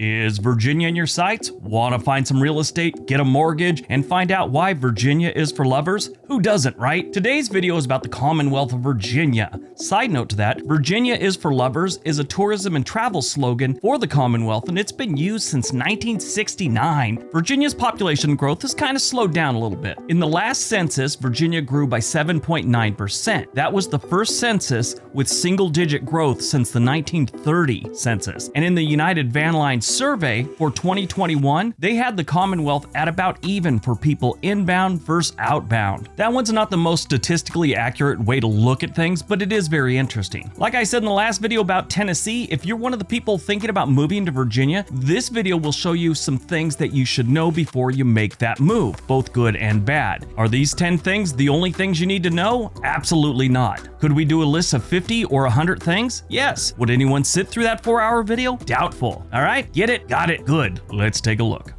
Is Virginia in your sights? Want to find some real estate, get a mortgage, and find out why Virginia is for lovers? Who doesn't, right? Today's video is about the Commonwealth of Virginia. Side note to that, Virginia is for lovers is a tourism and travel slogan for the Commonwealth, and it's been used since 1969. Virginia's population growth has kind of slowed down a little bit. In the last census, Virginia grew by 7.9%. That was the first census with single-digit growth since the 1930 census. And in the United Van Lines survey for 2021, they had the Commonwealth at about even for people inbound versus outbound. That one's not the most statistically accurate way to look at things, but it is very interesting. Like I said in the last video about Tennessee, if you're one of the people thinking about moving to Virginia, this video will show you some things that you should know before you make that move, both good and bad. Are these 10 things the only things you need to know? Absolutely not. Could we do a list of 50 or 100 things? Yes. Would anyone sit through that 4-hour video? Doubtful. All right, get it? Got it? Good. Let's take a look.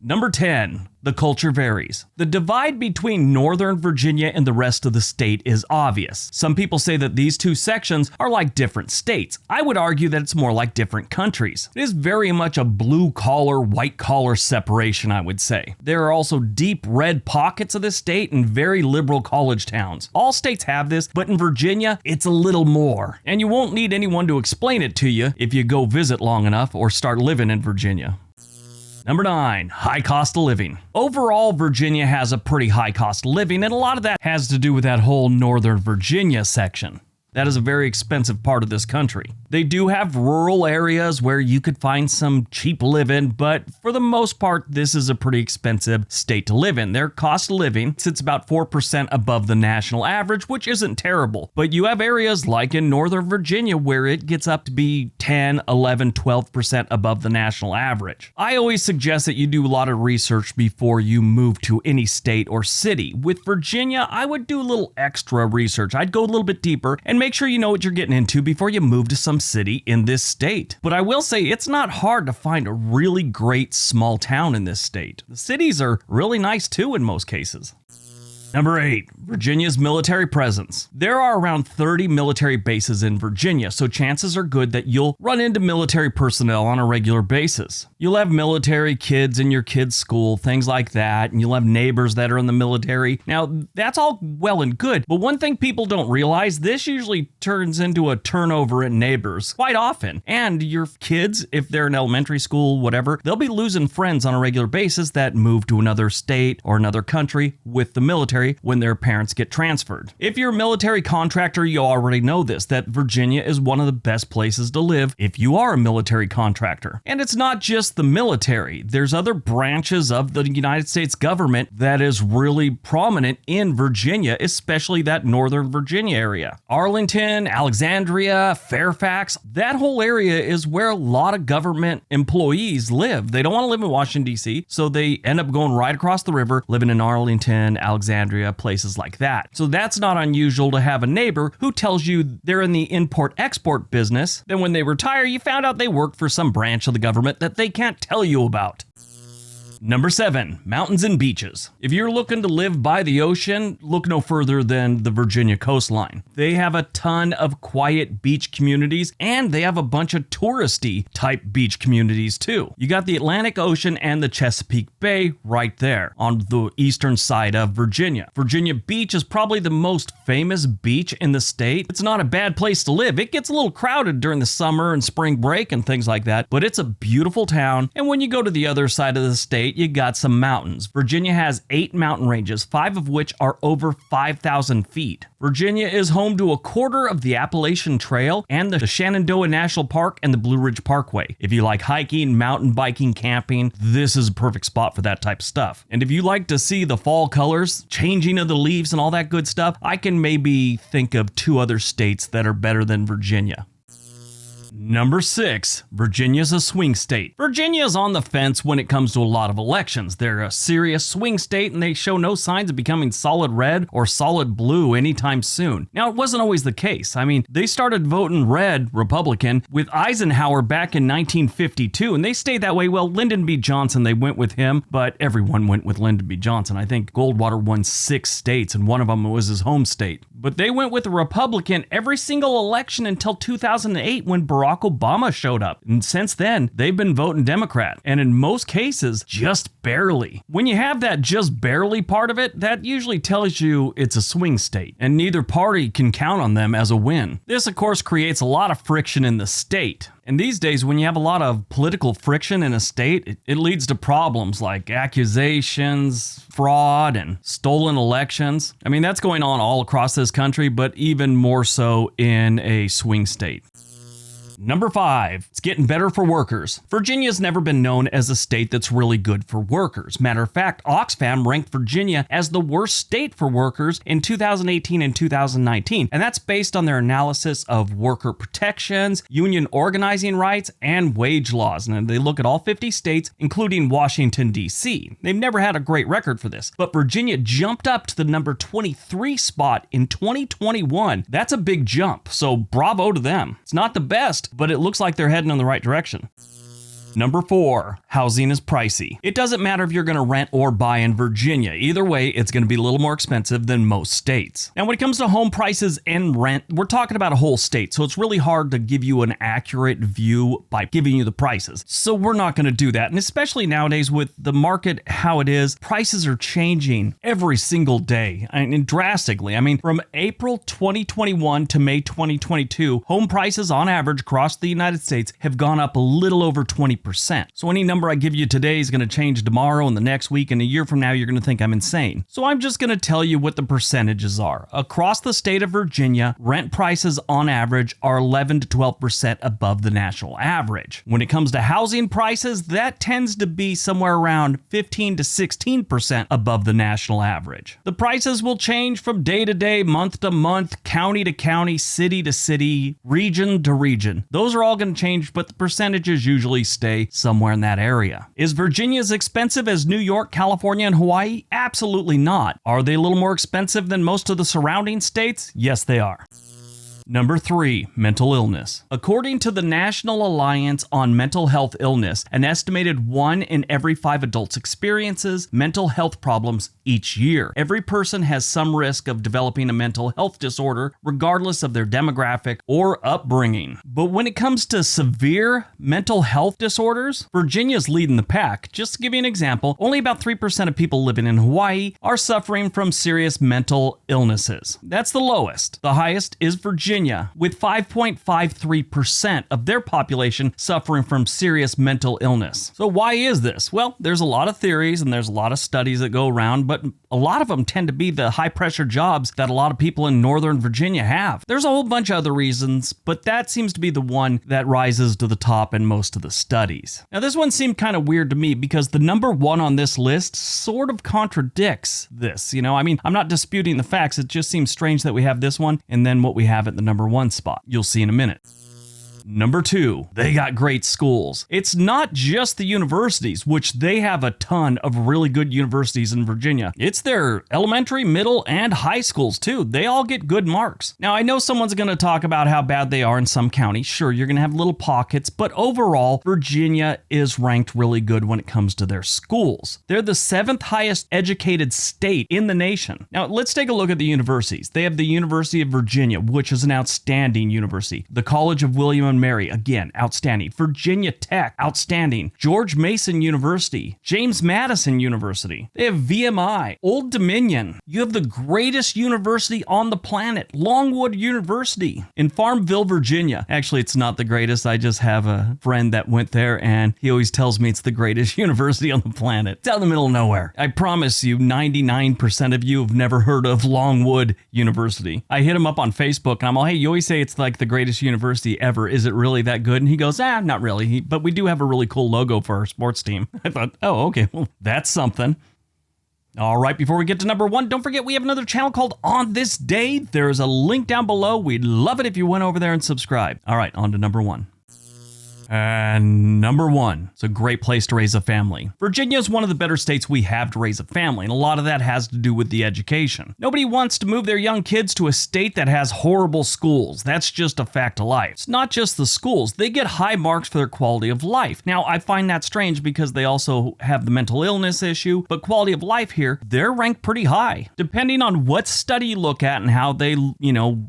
Number 10. The culture varies. The divide between Northern Virginia and the rest of the state is obvious. Some people say that these two sections are like different states. I would argue that it's more like different countries. It is very much a blue-collar, white-collar separation, I would say. There are also deep red pockets of the state and very liberal college towns. All states have this, but in Virginia, it's a little more. And you won't need anyone to explain it to you if you go visit long enough or start living in Virginia. Number 9, high cost of living. Overall, Virginia has a pretty high cost of living, and a lot of that has to do with that whole Northern Virginia section. That is a very expensive part of this country. They do have rural areas where you could find some cheap living, but for the most part, this is a pretty expensive state to live in. Their cost of living sits about 4% above the national average, which isn't terrible. But you have areas like in Northern Virginia where it gets up to be 10, 11, 12% above the national average. I always suggest that you do a lot of research before you move to any state or city. With Virginia, I would do a little extra research. I'd go a little bit deeper and make sure you know what you're getting into before you move to some city in this state. But I will say it's not hard to find a really great small town in this state. The cities are really nice too in most cases. Number 8, Virginia's military presence. There are around 30 military bases in Virginia, so chances are good that you'll run into military personnel on a regular basis. You'll have military kids in your kids' school, things like that, and you'll have neighbors that are in the military. Now, that's all well and good, but one thing people don't realize, this usually turns into a turnover in neighbors quite often. And your kids, if they're in elementary school, whatever, they'll be losing friends on a regular basis that move to another state or another country with the military when their parents get transferred. If you're a military contractor, you already know this, that Virginia is one of the best places to live if you are a military contractor. And it's not just the military. There's other branches of the United States government that is really prominent in Virginia, especially that Northern Virginia area. Arlington, Alexandria, Fairfax, that whole area is where a lot of government employees live. They don't want to live in Washington, D.C., so they end up going right across the river, living in Arlington, Alexandria, places like that. So that's not unusual to have a neighbor who tells you they're in the import-export business. Then when they retire, you found out they work for some branch of the government that they can't tell you about. Number 7, mountains and beaches. If you're looking to live by the ocean, look no further than the Virginia coastline. They have a ton of quiet beach communities, and they have a bunch of touristy type beach communities too. You got the Atlantic Ocean and the Chesapeake Bay right there on the eastern side of Virginia. Virginia Beach is probably the most famous beach in the state. It's not a bad place to live. It gets a little crowded during the summer and spring break and things like that, but it's a beautiful town. And when you go to the other side of the state, you got some mountains. Virginia has 8 mountain ranges, 5 of which are over 5,000 feet. Virginia is home to a quarter of the Appalachian Trail and the Shenandoah National Park and the Blue Ridge Parkway. If you like hiking, mountain biking, camping, this is a perfect spot for that type of stuff. And if you like to see the fall colors, changing of the leaves and all that good stuff, I can maybe think of 2 other states that are better than Virginia. Number 6, Virginia's a swing state. Virginia's on the fence when it comes to a lot of elections. They're a serious swing state and they show no signs of becoming solid red or solid blue anytime soon. Now, it wasn't always the case. I mean, they started voting red, Republican, with Eisenhower back in 1952, and they stayed that way. Well, Lyndon B. Johnson, they went with him, but everyone went with Lyndon B. Johnson. I think Goldwater won 6 states, and one of them was his home state. But they went with a Republican every single election until 2008 when Barack Obama showed up. And since then, they've been voting Democrat, and in most cases, just barely. When you have that just barely part of it, that usually tells you it's a swing state, and neither party can count on them as a win. This, of course, creates a lot of friction in the state. And these days, when you have a lot of political friction in a state, it leads to problems like accusations, fraud, and stolen elections. I mean, that's going on all across this country, but even more so in a swing state. Number 5, it's getting better for workers. Virginia's never been known as a state that's really good for workers. Matter of fact, Oxfam ranked Virginia as the worst state for workers in 2018 and 2019, and that's based on their analysis of worker protections, union organizing rights, and wage laws. And they look at all 50 states, including Washington, D.C. They've never had a great record for this, but Virginia jumped up to the number 23 spot in 2021. That's a big jump, so bravo to them. It's not the best, but it looks like they're heading in the right direction. Number 4, housing is pricey. It doesn't matter if you're going to rent or buy in Virginia. Either way, it's going to be a little more expensive than most states. Now, when it comes to home prices and rent, we're talking about a whole state, so it's really hard to give you an accurate view by giving you the prices. So we're not going to do that. And especially nowadays with the market how it is, prices are changing every single day, and drastically. I mean, from April 2021 to May 2022, home prices on average across the United States have gone up a little over 20%. So any number I give you today is going to change tomorrow and the next week, and a year from now you're going to think I'm insane. So I'm just going to tell you what the percentages are. Across the state of Virginia, rent prices on average are 11 to 12% above the national average. When it comes to housing prices, that tends to be somewhere around 15 to 16% above the national average. The prices will change from day to day, month to month, county to county, city to city, region to region. Those are all going to change, but the percentages usually stay somewhere in that area. Is Virginia as expensive as New York, California, and Hawaii? Absolutely not. Are they a little more expensive than most of the surrounding states? Yes, they are. Number 3, mental illness. According to the National Alliance on Mental Health Illness, an estimated 1 in every 5 adults experiences mental health problems each year. Every person has some risk of developing a mental health disorder, regardless of their demographic or upbringing. But when it comes to severe mental health disorders, Virginia's leading the pack. Just to give you an example, only about 3% of people living in Hawaii are suffering from serious mental illnesses. That's the lowest. The highest is Virginia, with 5.53% of their population suffering from serious mental illness. So why is this? Well, there's a lot of theories and there's a lot of studies that go around, but a lot of them tend to be the high-pressure jobs that a lot of people in Northern Virginia have. There's a whole bunch of other reasons, but that seems to be the one that rises to the top in most of the studies. Now, this one seemed kind of weird to me because the number 1 on this list sort of contradicts this. I mean, I'm not disputing the facts. It just seems strange that we have this one and then what we have at the number 1 spot. You'll see in a minute. Number 2, they got great schools. It's not just the universities, which they have a ton of really good universities in Virginia. It's their elementary, middle, and high schools too. They all get good marks. Now, I know someone's going to talk about how bad they are in some counties. Sure, you're going to have little pockets, but overall, Virginia is ranked really good when it comes to their schools. They're the 7th highest educated state in the nation. Now, let's take a look at the universities. They have the University of Virginia, which is an outstanding university. The College of William and Mary, again, outstanding. Virginia Tech, outstanding. George Mason University, James Madison University. They have VMI, Old Dominion. You have the greatest university on the planet, Longwood University in Farmville, Virginia. Actually, it's not the greatest. I just have a friend that went there and he always tells me it's the greatest university on the planet. It's out in the middle of nowhere. I promise you, 99% of you have never heard of Longwood University. I hit him up on Facebook and I'm all, hey, you always say it's like the greatest university ever. Is it really that good? And he goes, not really. But we do have a really cool logo for our sports team. I thought, oh, okay, well, that's something. All right, before we get to number 1, don't forget we have another channel called On This Day. There's a link down below. We'd love it if you went over there and subscribed. All right, on to number 1. And number 1, it's a great place to raise a family. Virginia is one of the better states we have to raise a family, and a lot of that has to do with the education. Nobody wants to move their young kids to a state that has horrible schools. That's just a fact of life. It's not just the schools. They get high marks for their quality of life. Now, I find that strange because they also have the mental illness issue, but quality of life here, they're ranked pretty high. Depending on what study you look at and how they,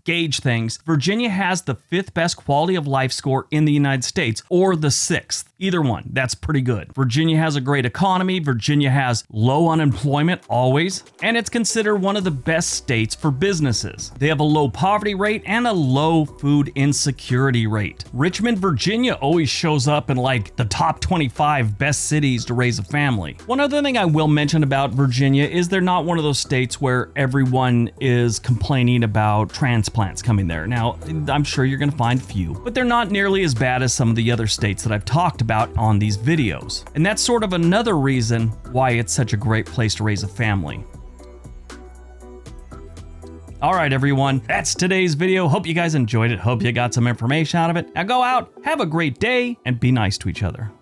gauge things, Virginia has the 5th best quality of life score in the United States, or the 6th. Either one, that's pretty good. Virginia has a great economy. Virginia has low unemployment always, and it's considered one of the best states for businesses. They have a low poverty rate and a low food insecurity rate. Richmond, Virginia always shows up in like the top 25 best cities to raise a family. One other thing I will mention about Virginia is they're not one of those states where everyone is complaining about transplants coming there. Now, I'm sure you're going to find few, but they're not nearly as bad as some of the other states that I've talked about on these videos. And that's sort of another reason why it's such a great place to raise a family. All right, everyone, that's today's video. Hope you guys enjoyed it. Hope you got some information out of it. Now go out, have a great day, and be nice to each other.